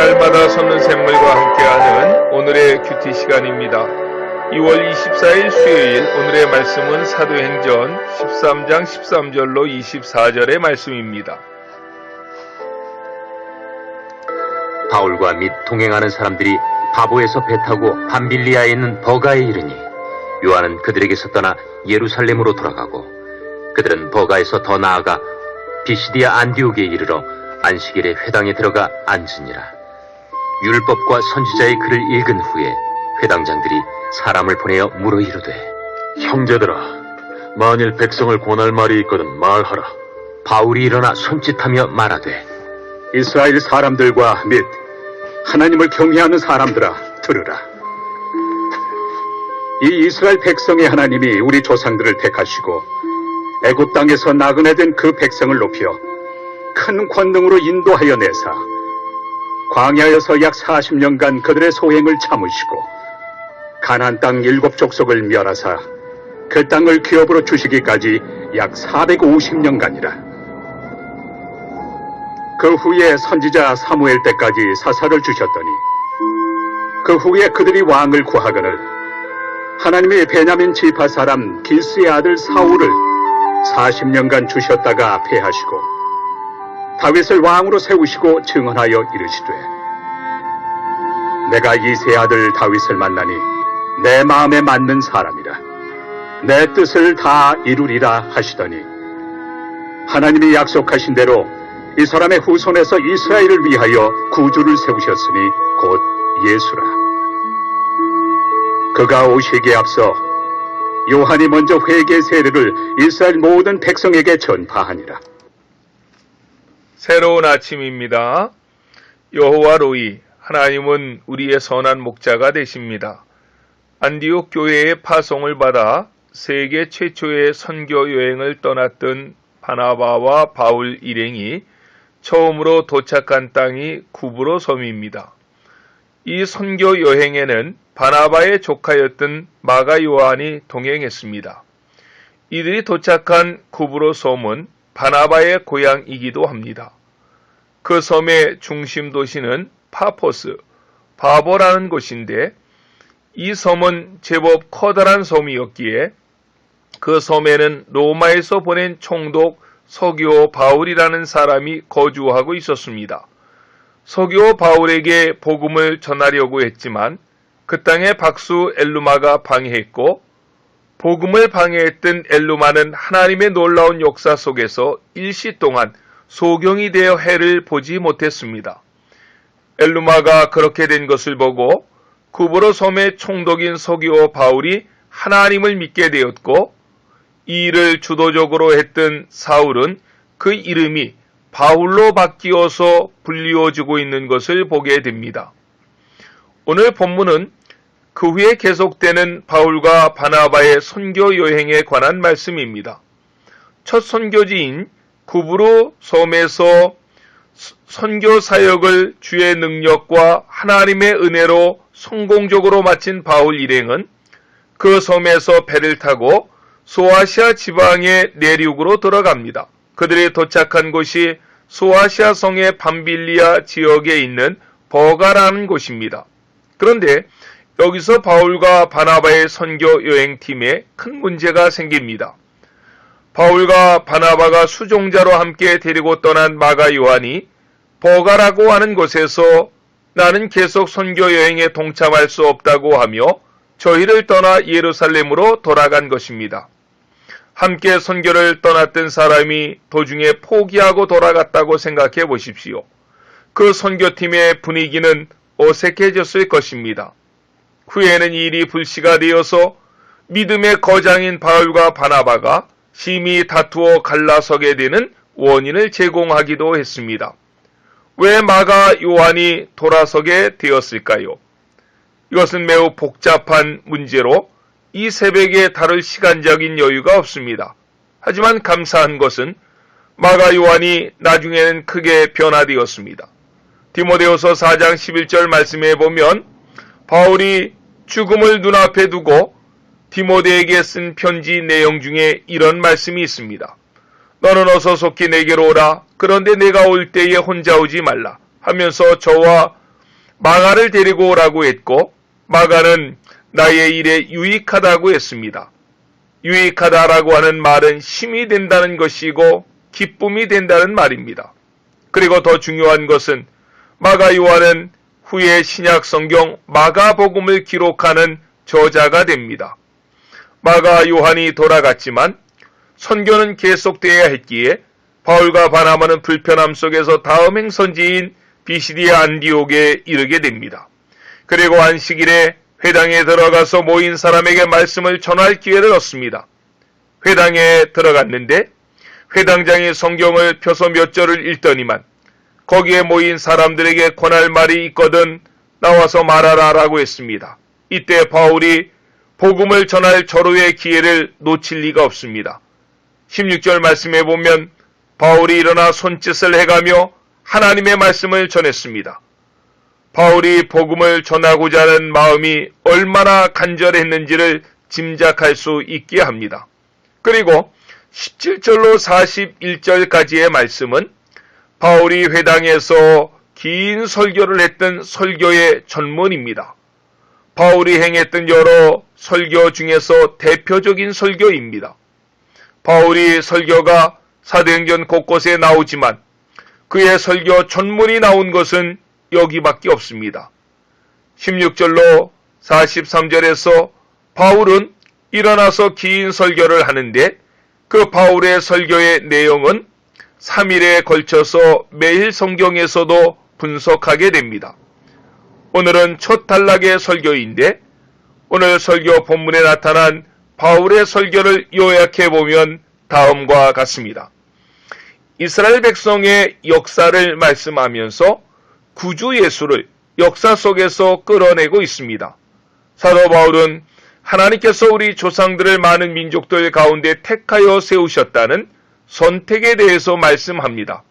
날마다 솟는 샘물과 함께하는 오늘의 큐티 시간입니다. 2월 24일 수요일 오늘의 말씀은 사도행전 13장 13절로 24절의 말씀입니다. 바울과 및 동행하는 사람들이 바보에서 배 타고 밤빌리아에 있는 버가에 이르니 요한은 그들에게서 떠나 예루살렘으로 돌아가고 그들은 버가에서 더 나아가 비시디아 안디옥에 이르러 안식일에 회당에 들어가 앉으니라. 율법과 선지자의 글을 읽은 후에 회당장들이 사람을 보내어 물어 이르되, 형제들아, 만일 백성을 권할 말이 있거든 말하라. 바울이 일어나 손짓하며 말하되, 이스라엘 사람들과 및 하나님을 경외하는 사람들아, 들으라. 이 이스라엘 백성의 하나님이 우리 조상들을 택하시고 애굽 땅에서 나그네된 그 백성을 높여 큰 권능으로 인도하여 내사 광야에서 약 40년간 그들의 소행을 참으시고 가나안 땅 7족속을 멸하사 그 땅을 기업으로 주시기까지 약 450년간이라. 그 후에 선지자 사무엘 때까지 사사를 주셨더니 그 후에 그들이 왕을 구하거늘 하나님의 베냐민 지파 사람 기스의 아들 사울을 40년간 주셨다가 패하시고 다윗을 왕으로 세우시고 증언하여 이르시되, 내가 이새의 아들 다윗을 만나니 내 마음에 맞는 사람이라. 내 뜻을 다 이루리라 하시더니 하나님이 약속하신 대로 이 사람의 후손에서 이스라엘을 위하여 구주를 세우셨으니 곧 예수라. 그가 오시기에 앞서 요한이 먼저 회개 세례를 이스라엘 모든 백성에게 전파하니라. 새로운 아침입니다. 여호와 로이, 하나님은 우리의 선한 목자가 되십니다. 안디옥 교회의 파송을 받아 세계 최초의 선교 여행을 떠났던 바나바와 바울 일행이 처음으로 도착한 땅이 구브로 섬입니다. 이 선교 여행에는 바나바의 조카였던 마가 요한이 동행했습니다. 이들이 도착한 구브로 섬은 바나바의 고향이기도 합니다. 그 섬의 중심 도시는 파포스, 바보라는 곳인데 이 섬은 제법 커다란 섬이었기에 그 섬에는 로마에서 보낸 총독 서기오 바울이라는 사람이 거주하고 있었습니다. 서기오 바울에게 복음을 전하려고 했지만 그 땅의 박수 엘루마가 방해했고 복음을 방해했던 엘루마는 하나님의 놀라운 역사 속에서 일시 동안 소경이 되어 해를 보지 못했습니다. 엘루마가 그렇게 된 것을 보고 구브로 섬의 총독인 서기오 바울이 하나님을 믿게 되었고 이 일을 주도적으로 했던 사울은 그 이름이 바울로 바뀌어서 불리워지고 있는 것을 보게 됩니다. 오늘 본문은 그 후에 계속되는 바울과 바나바의 선교 여행에 관한 말씀입니다. 첫 선교지인 구브로 섬에서 선교 사역을 주의 능력과 하나님의 은혜로 성공적으로 마친 바울 일행은 그 섬에서 배를 타고 소아시아 지방의 내륙으로 들어갑니다. 그들이 도착한 곳이 소아시아 성의 밤빌리아 지역에 있는 버가라는 곳입니다. 그런데 여기서 바울과 바나바의 선교 여행팀에 큰 문제가 생깁니다. 바울과 바나바가 수종자로 함께 데리고 떠난 마가 요한이 버가라고 하는 곳에서 나는 계속 선교 여행에 동참할 수 없다고 하며 저희를 떠나 예루살렘으로 돌아간 것입니다. 함께 선교를 떠났던 사람이 도중에 포기하고 돌아갔다고 생각해 보십시오. 그 선교팀의 분위기는 어색해졌을 것입니다. 후에는 이 일이 불씨가 되어서 믿음의 거장인 바울과 바나바가 심히 다투어 갈라서게 되는 원인을 제공하기도 했습니다. 왜 마가 요한이 돌아서게 되었을까요? 이것은 매우 복잡한 문제로 이 새벽에 다룰 시간적인 여유가 없습니다. 하지만 감사한 것은 마가 요한이 나중에는 크게 변화되었습니다. 디모데후서 4장 11절 말씀에 보면 바울이 죽음을 눈앞에 두고 디모데에게 쓴 편지 내용 중에 이런 말씀이 있습니다. 너는 어서 속히 내게로 오라. 그런데 내가 올 때에 혼자 오지 말라 하면서 저와 마가를 데리고 오라고 했고 마가는 나의 일에 유익하다고 했습니다. 유익하다라고 하는 말은 힘이 된다는 것이고 기쁨이 된다는 말입니다. 그리고 더 중요한 것은 마가 요한은 후에 신약 성경 마가복음을 기록하는 저자가 됩니다. 마가 요한이 돌아갔지만 선교는 계속돼야 했기에 바울과 바나바는 불편함 속에서 다음 행선지인 비시디아 안디옥에 이르게 됩니다. 그리고 안식일에 회당에 들어가서 모인 사람에게 말씀을 전할 기회를 얻습니다. 회당에 들어갔는데 회당장이 성경을 펴서 몇 절을 읽더니만 거기에 모인 사람들에게 권할 말이 있거든 나와서 말하라 라고 했습니다. 이때 바울이 복음을 전할 절호의 기회를 놓칠 리가 없습니다. 16절 말씀에 보면 바울이 일어나 손짓을 해가며 하나님의 말씀을 전했습니다. 바울이 복음을 전하고자 하는 마음이 얼마나 간절했는지를 짐작할 수 있게 합니다. 그리고 17절로 41절까지의 말씀은 바울이 회당에서 긴 설교를 했던 설교의 전문입니다. 바울이 행했던 여러 설교 중에서 대표적인 설교입니다. 바울이 설교가 사도행전 곳곳에 나오지만 그의 설교 전문이 나온 것은 여기밖에 없습니다. 16절로 43절에서 바울은 일어나서 긴 설교를 하는데 그 바울의 설교의 내용은 3일에 걸쳐서 매일 성경에서도 분석하게 됩니다. 오늘은 첫 단락의 설교인데 오늘 설교 본문에 나타난 바울의 설교를 요약해 보면 다음과 같습니다. 이스라엘 백성의 역사를 말씀하면서 구주 예수를 역사 속에서 끌어내고 있습니다. 사도 바울은 하나님께서 우리 조상들을 많은 민족들 가운데 택하여 세우셨다는 선택에 대해서 말씀합니다.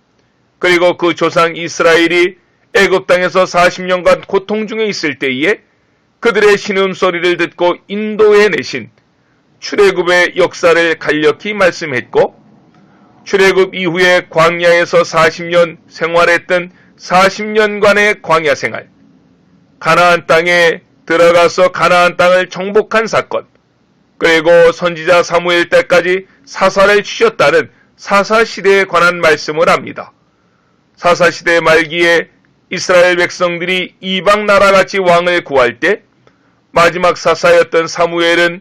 그리고 그 조상 이스라엘이 애굽 땅에서 40년간 고통 중에 있을 때에 그들의 신음소리를 듣고 인도해 내신 출애굽의 역사를 간략히 말씀했고 출애굽 이후에 광야에서 40년 생활했던 40년간의 광야 생활, 가나안 땅에 들어가서 가나안 땅을 정복한 사건, 그리고 선지자 사무엘 때까지 사사를 치셨다는 사사시대에 관한 말씀을 합니다. 사사시대 말기에 이스라엘 백성들이 이방 나라같이 왕을 구할 때 마지막 사사였던 사무엘은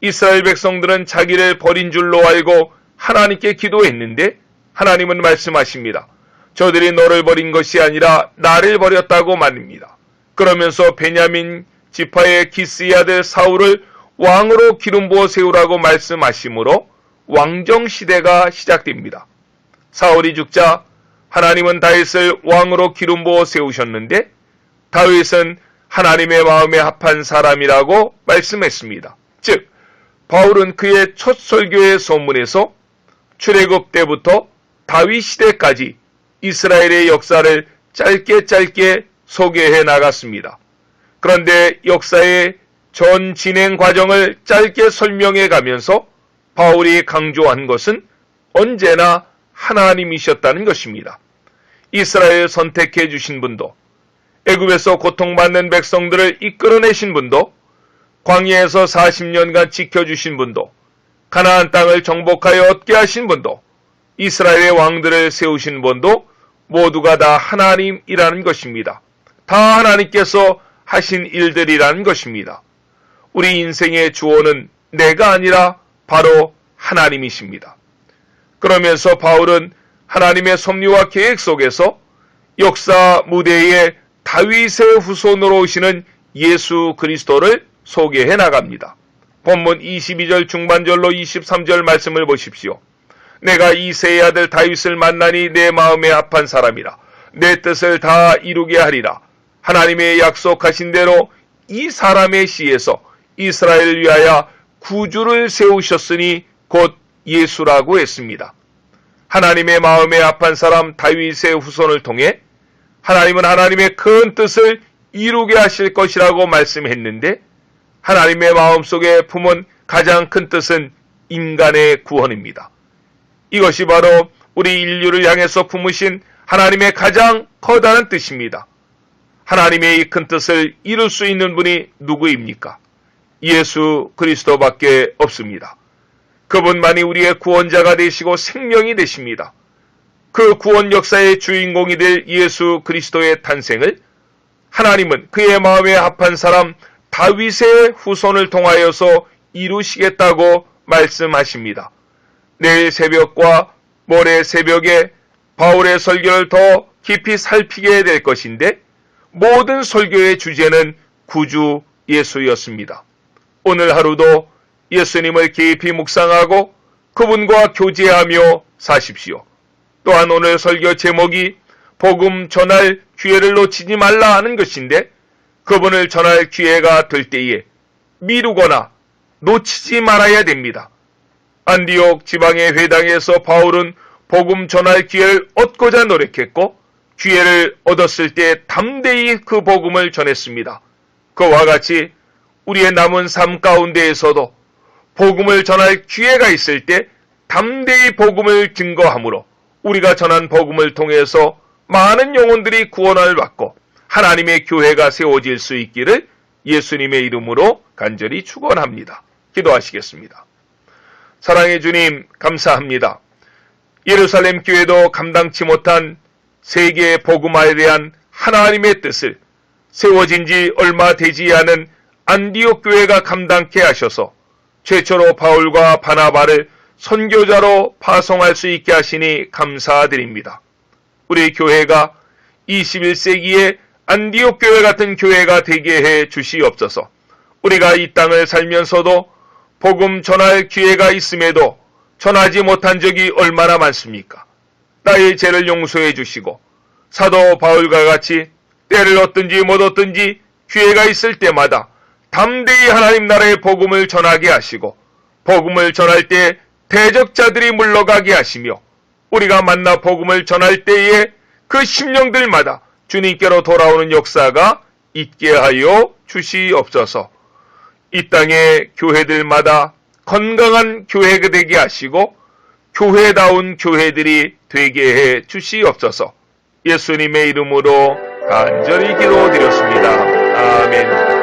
이스라엘 백성들은 자기를 버린 줄로 알고 하나님께 기도했는데 하나님은 말씀하십니다. 저들이 너를 버린 것이 아니라 나를 버렸다고 말입니다. 그러면서 베냐민 지파의 기스의 아들 사울을 왕으로 기름 부어 세우라고 말씀하시므로 왕정시대가 시작됩니다. 사울이 죽자 하나님은 다윗을 왕으로 기름 부어 세우셨는데 다윗은 하나님의 마음에 합한 사람이라고 말씀했습니다. 즉 바울은 그의 첫 설교의 소문에서 출애굽 때부터 다윗 시대까지 이스라엘의 역사를 짧게 소개해 나갔습니다. 그런데 역사의 전 진행 과정을 짧게 설명해 가면서 바울이 강조한 것은 언제나 하나님이셨다는 것입니다. 이스라엘 선택해 주신 분도, 애굽에서 고통받는 백성들을 이끌어내신 분도, 광야에서 40년간 지켜주신 분도, 가나안 땅을 정복하여 얻게 하신 분도, 이스라엘의 왕들을 세우신 분도 모두가 다 하나님이라는 것입니다. 다 하나님께서 하신 일들이라는 것입니다. 우리 인생의 주어는 내가 아니라 바로 하나님이십니다. 그러면서 바울은 하나님의 섭리와 계획 속에서 역사 무대에 다윗의 후손으로 오시는 예수 그리스도를 소개해 나갑니다. 본문 22절 중반절로 23절 말씀을 보십시오. 내가 이새의 아들 다윗을 만나니 내 마음에 합한 사람이라. 내 뜻을 다 이루게 하리라. 하나님의 약속하신 대로 이 사람의 씨에서 이스라엘을 위하여 구주를 세우셨으니 곧 예수라고 했습니다. 하나님의 마음에 합한 사람 다윗의 후손을 통해 하나님은 하나님의 큰 뜻을 이루게 하실 것이라고 말씀했는데 하나님의 마음속에 품은 가장 큰 뜻은 인간의 구원입니다. 이것이 바로 우리 인류를 향해서 품으신 하나님의 가장 커다란 뜻입니다. 하나님의 이 큰 뜻을 이룰 수 있는 분이 누구입니까? 예수 그리스도밖에 없습니다. 그분만이 우리의 구원자가 되시고 생명이 되십니다. 그 구원 역사의 주인공이 될 예수 그리스도의 탄생을 하나님은 그의 마음에 합한 사람 다윗의 후손을 통하여서 이루시겠다고 말씀하십니다. 내일 새벽과 모레 새벽에 바울의 설교를 더 깊이 살피게 될 것인데 모든 설교의 주제는 구주 예수였습니다. 오늘 하루도 예수님을 깊이 묵상하고 그분과 교제하며 사십시오. 또한 오늘 설교 제목이 복음 전할 기회를 놓치지 말라 하는 것인데 그분을 전할 기회가 될 때에 미루거나 놓치지 말아야 됩니다. 안디옥 지방의 회당에서 바울은 복음 전할 기회를 얻고자 노력했고 기회를 얻었을 때 담대히 그 복음을 전했습니다. 그와 같이 우리의 남은 삶 가운데에서도 복음을 전할 기회가 있을 때 담대히 복음을 증거함으로 우리가 전한 복음을 통해서 많은 영혼들이 구원을 받고 하나님의 교회가 세워질 수 있기를 예수님의 이름으로 간절히 축원합니다. 기도하시겠습니다. 사랑의 주님 감사합니다. 예루살렘 교회도 감당치 못한 세계의 복음화에 대한 하나님의 뜻을 세워진 지 얼마 되지 않은 안디옥 교회가 감당케 하셔서 최초로 바울과 바나바를 선교자로 파송할 수 있게 하시니 감사드립니다. 우리 교회가 21세기의 안디옥 교회 같은 교회가 되게 해 주시옵소서. 우리가 이 땅을 살면서도 복음 전할 기회가 있음에도 전하지 못한 적이 얼마나 많습니까? 나의 죄를 용서해 주시고 사도 바울과 같이 때를 얻든지 못 얻든지 기회가 있을 때마다 담대히 하나님 나라의 복음을 전하게 하시고 복음을 전할 때 대적자들이 물러가게 하시며 우리가 만나 복음을 전할 때에 그 심령들마다 주님께로 돌아오는 역사가 있게 하여 주시옵소서. 이 땅의 교회들마다 건강한 교회가 되게 하시고 교회다운 교회들이 되게 해 주시옵소서. 예수님의 이름으로 간절히 기도드렸습니다. 아멘.